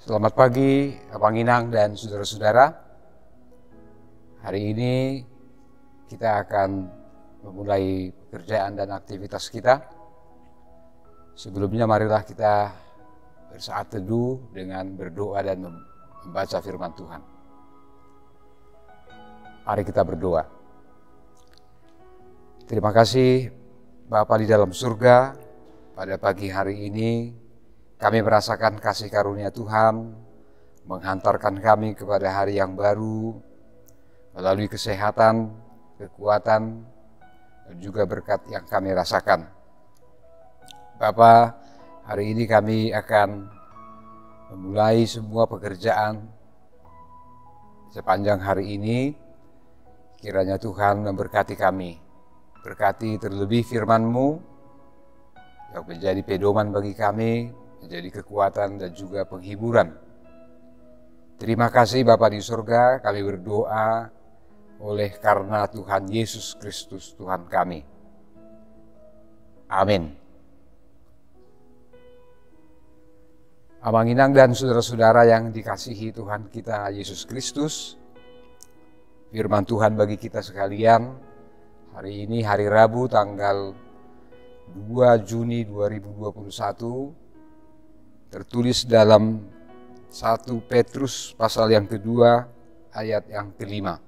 Selamat pagi, Abang Inang dan saudara-saudara. Hari ini kita akan memulai pekerjaan dan aktivitas kita. Sebelumnya marilah kita bersaat teduh dengan berdoa dan membaca firman Tuhan. Mari kita berdoa. Terima kasih Bapa di dalam surga, pada pagi hari ini kami merasakan kasih karunia Tuhan menghantarkan kami kepada hari yang baru melalui kesehatan, kekuatan, dan juga berkat yang kami rasakan. Bapa, hari ini kami akan memulai semua pekerjaan sepanjang hari ini. Kiranya Tuhan memberkati kami, berkati terlebih firman-Mu yang menjadi pedoman bagi kami, menjadi kekuatan dan juga penghiburan. Terima kasih Bapa di surga, kami berdoa oleh karena Tuhan Yesus Kristus Tuhan kami. Amin. Abang Inang dan saudara-saudara yang dikasihi Tuhan kita Yesus Kristus, firman Tuhan bagi kita sekalian, hari ini hari Rabu tanggal 2 Juni 2021, tertulis dalam 1 Petrus pasal yang kedua ayat yang kelima.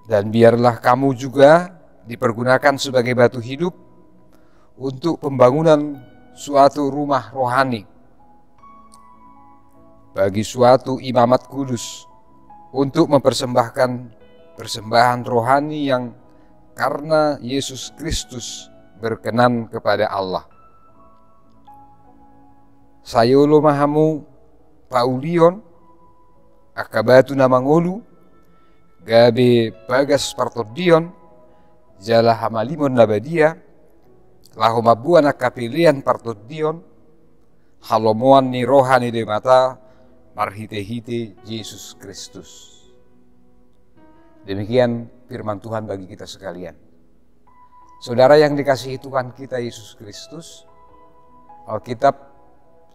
Dan biarlah kamu juga dipergunakan sebagai batu hidup untuk pembangunan suatu rumah rohani bagi suatu imamat kudus, untuk mempersembahkan persembahan rohani yang karena Yesus Kristus berkenan kepada Allah. Sayolo mahamu Paulion, akabatu namangolu, gabe bagas partodion, jala hamalimon nabadia, lahomabuan akapilian partodion, halomoan ni rohani de mata, marhite-hite Yesus Kristus. Demikian firman Tuhan bagi kita sekalian. Saudara yang dikasihi Tuhan kita Yesus Kristus, Alkitab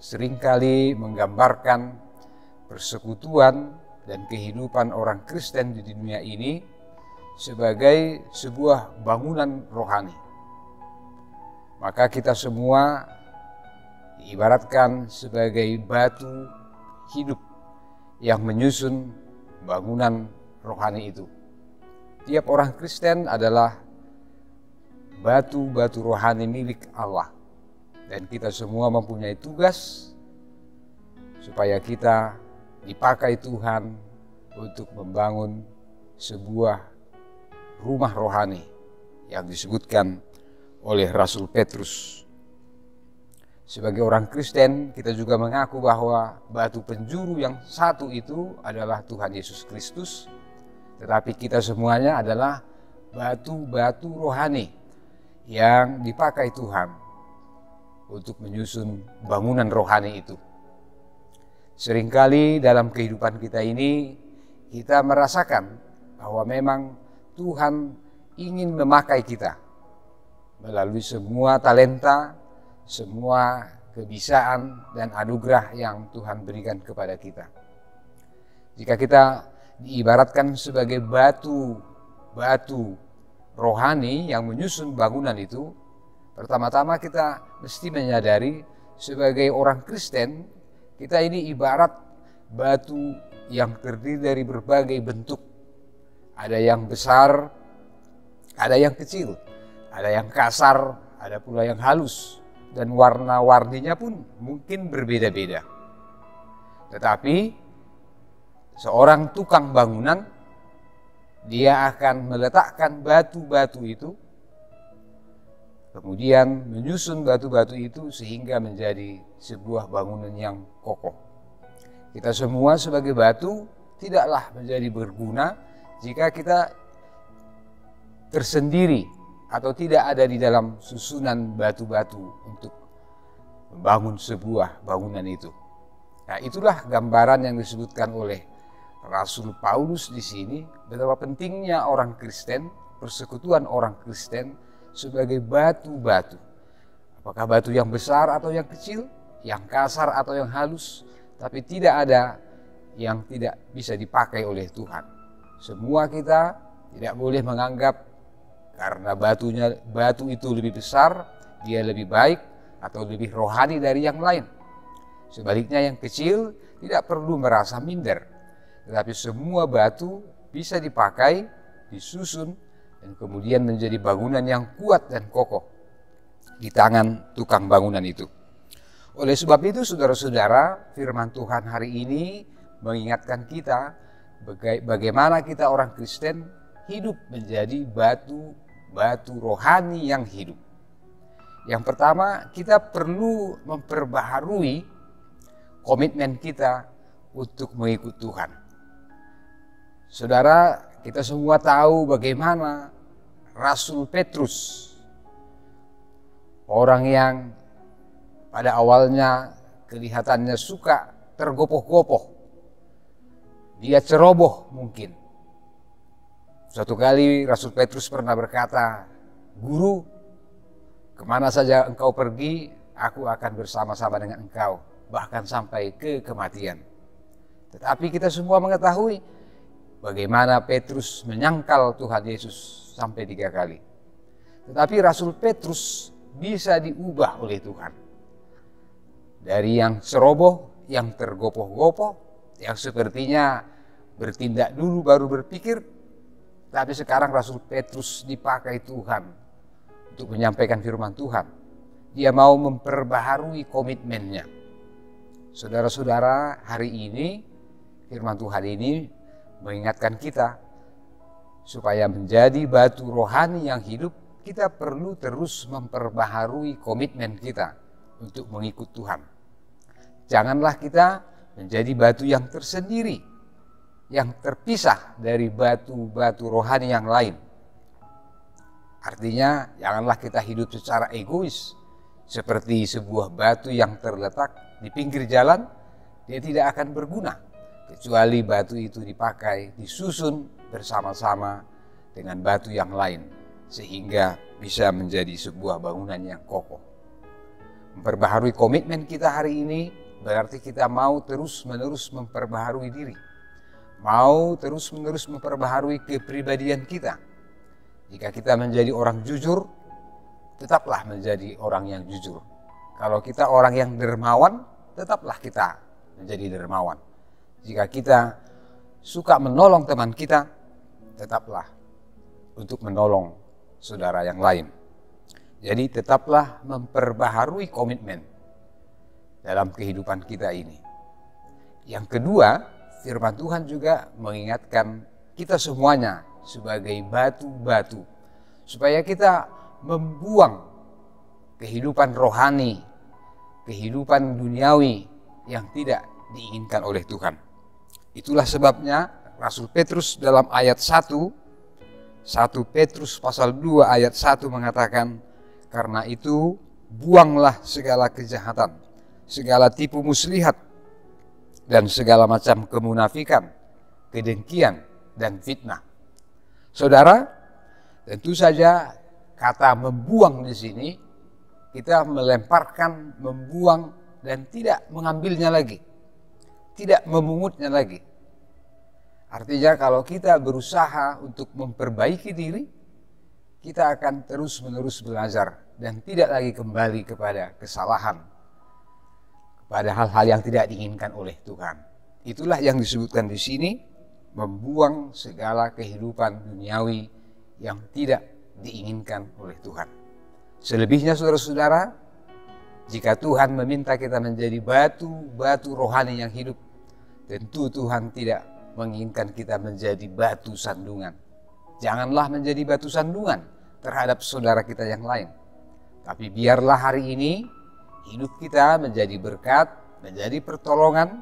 seringkali menggambarkan persekutuan dan kehidupan orang Kristen di dunia ini sebagai sebuah bangunan rohani. Maka kita semua diibaratkan sebagai batu hidup yang menyusun bangunan rohani itu. Tiap orang Kristen adalah batu-batu rohani milik Allah. Dan kita semua mempunyai tugas supaya kita dipakai Tuhan untuk membangun sebuah rumah rohani yang disebutkan oleh Rasul Petrus. Sebagai orang Kristen, kita juga mengaku bahwa batu penjuru yang satu itu adalah Tuhan Yesus Kristus, tetapi kita semuanya adalah batu-batu rohani yang dipakai Tuhan untuk menyusun bangunan rohani itu. Seringkali dalam kehidupan kita ini, kita merasakan bahwa memang Tuhan ingin memakai kita melalui semua talenta, semua kebisaan dan anugerah yang Tuhan berikan kepada kita. Jika kita diibaratkan sebagai batu rohani yang menyusun bangunan itu, pertama-tama kita mesti menyadari sebagai orang Kristen, kita ini ibarat batu yang terdiri dari berbagai bentuk. Ada yang besar, ada yang kecil, ada yang kasar, ada pula yang halus. Dan warna-warninya pun mungkin berbeda-beda. Tetapi seorang tukang bangunan, dia akan meletakkan batu-batu itu, kemudian menyusun batu-batu itu sehingga menjadi sebuah bangunan yang kokoh. Kita semua sebagai batu tidaklah menjadi berguna jika kita tersendiri atau tidak ada di dalam susunan batu-batu untuk membangun sebuah bangunan itu. Nah, itulah gambaran yang disebutkan oleh Rasul Paulus di sini, betapa pentingnya orang Kristen, persekutuan orang Kristen sebagai batu-batu. Apakah batu yang besar atau yang kecil, yang kasar atau yang halus, tapi tidak ada yang tidak bisa dipakai oleh Tuhan. Semua kita tidak boleh menganggap karena batu itu lebih besar, dia lebih baik atau lebih rohani dari yang lain. Sebaliknya yang kecil tidak perlu merasa minder, tetapi semua batu bisa dipakai, disusun, dan kemudian menjadi bangunan yang kuat dan kokoh di tangan tukang bangunan itu. Oleh sebab itu, saudara-saudara, firman Tuhan hari ini mengingatkan kita bagaimana kita orang Kristen hidup menjadi batu rohani yang hidup. Yang pertama, kita perlu memperbaharui komitmen kita untuk mengikut Tuhan. Saudara, kita semua tahu bagaimana Rasul Petrus, orang yang pada awalnya kelihatannya suka tergopoh-gopoh, dia ceroboh mungkin. Suatu kali Rasul Petrus pernah berkata, "Guru, kemana saja engkau pergi, aku akan bersama-sama dengan engkau, bahkan sampai ke kematian." Tetapi kita semua mengetahui bagaimana Petrus menyangkal Tuhan Yesus sampai 3 kali. Tetapi Rasul Petrus bisa diubah oleh Tuhan. Dari yang ceroboh, yang tergopoh-gopoh, yang sepertinya bertindak dulu baru berpikir, tapi sekarang Rasul Petrus dipakai Tuhan untuk menyampaikan firman Tuhan. Dia mau memperbaharui komitmennya. Saudara-saudara, hari ini firman Tuhan ini mengingatkan kita supaya menjadi batu rohani yang hidup, kita perlu terus memperbaharui komitmen kita untuk mengikut Tuhan. Janganlah kita menjadi batu yang tersendiri, yang terpisah dari batu-batu rohani yang lain. Artinya, janganlah kita hidup secara egois, seperti sebuah batu yang terletak di pinggir jalan, dia tidak akan berguna, kecuali batu itu dipakai, disusun bersama-sama dengan batu yang lain, sehingga bisa menjadi sebuah bangunan yang kokoh. Memperbaharui komitmen kita hari ini berarti kita mau terus-menerus memperbaharui diri, mau terus-menerus memperbaharui kepribadian kita. Jika kita menjadi orang jujur, tetaplah menjadi orang yang jujur. Kalau kita orang yang dermawan, tetaplah kita menjadi dermawan. Jika kita suka menolong teman kita, tetaplah untuk menolong saudara yang lain. Jadi tetaplah memperbaharui komitmen dalam kehidupan kita ini. Yang kedua, firman Tuhan juga mengingatkan kita semuanya sebagai batu-batu, supaya kita membuang kehidupan rohani, kehidupan duniawi yang tidak diinginkan oleh Tuhan. Itulah sebabnya Rasul Petrus dalam ayat 1 Petrus pasal 2 ayat 1 mengatakan, "Karena itu buanglah segala kejahatan, segala tipu muslihat, dan segala macam kemunafikan, kedengkian, dan fitnah." Saudara, tentu saja kata membuang di sini, kita melemparkan, membuang, dan tidak mengambilnya lagi, tidak memungutnya lagi. Artinya kalau kita berusaha untuk memperbaiki diri, kita akan terus-menerus belajar dan tidak lagi kembali kepada kesalahan, pada hal-hal yang tidak diinginkan oleh Tuhan. Itulah yang disebutkan di sini, membuang segala kehidupan duniawi yang tidak diinginkan oleh Tuhan. Selebihnya saudara-saudara, jika Tuhan meminta kita menjadi batu rohani yang hidup, tentu Tuhan tidak menginginkan kita menjadi batu sandungan. Janganlah menjadi batu sandungan terhadap saudara kita yang lain. Tapi biarlah hari ini hidup kita menjadi berkat, menjadi pertolongan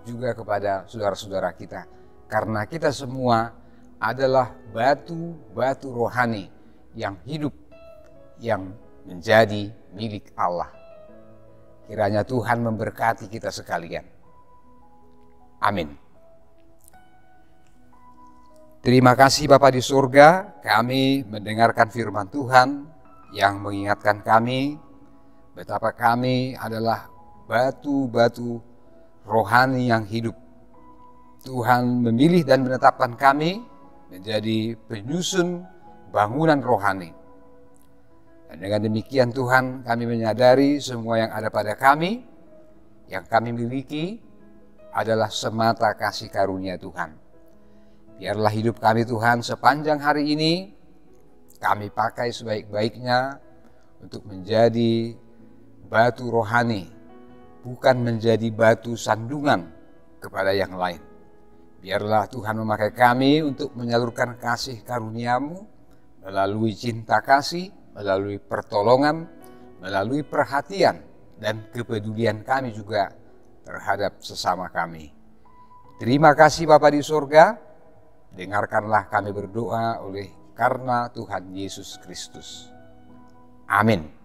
juga kepada saudara-saudara kita. Karena kita semua adalah batu-batu rohani yang hidup, yang menjadi milik Allah. Kiranya Tuhan memberkati kita sekalian. Amin. Terima kasih Bapa di surga, kami mendengarkan firman Tuhan yang mengingatkan kami betapa kami adalah batu-batu rohani yang hidup. Tuhan memilih dan menetapkan kami menjadi penyusun bangunan rohani. Dan dengan demikian Tuhan, kami menyadari semua yang ada pada kami, yang kami miliki adalah semata kasih karunia Tuhan. Biarlah hidup kami Tuhan sepanjang hari ini kami pakai sebaik-baiknya untuk menjadi batu rohani, bukan menjadi batu sandungan kepada yang lain. Biarlah Tuhan memakai kami untuk menyalurkan kasih karunia-Mu melalui cinta kasih, melalui pertolongan, melalui perhatian dan kepedulian kami juga terhadap sesama kami. Terima kasih Bapa di surga, dengarkanlah kami berdoa oleh karena Tuhan Yesus Kristus. Amin.